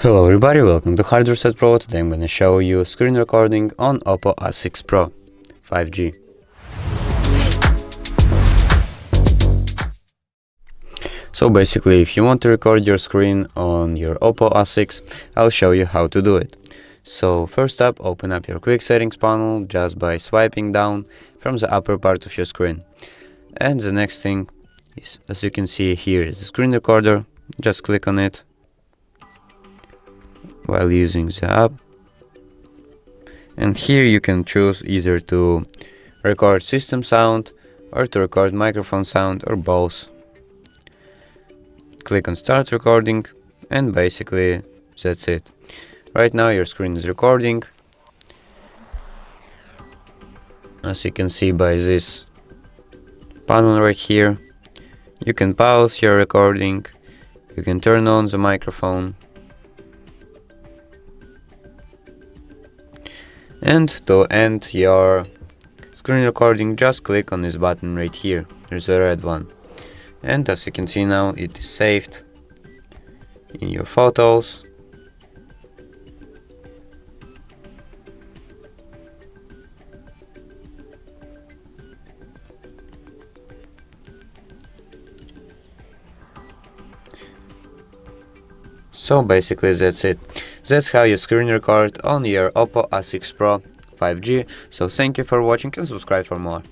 Hello everybody, welcome to OPPO A6 Pro. Today I'm going to show you screen recording on OPPO A6 Pro 5G. So basically, if you want to record your screen on your OPPO A6, I'll show you how to do it. So first up, open up your quick settings panel just by swiping down from the upper part of your screen. And the next thing is, as you can see here, is the screen recorder. Just click on it while using the app, and here you can choose either to record system sound or to record microphone sound, or both. Click on start recording, and basically that's it. Right now your screen is recording, as you can see by this panel right here. You can pause your recording, you can turn on the microphone, and to end your screen recording, just click on this button right here. There's a red one, and as you can see now, it is saved in your photos. So basically that's it. That's how you screen record on your OPPO A6 Pro 5G. So thank you for watching and subscribe for more.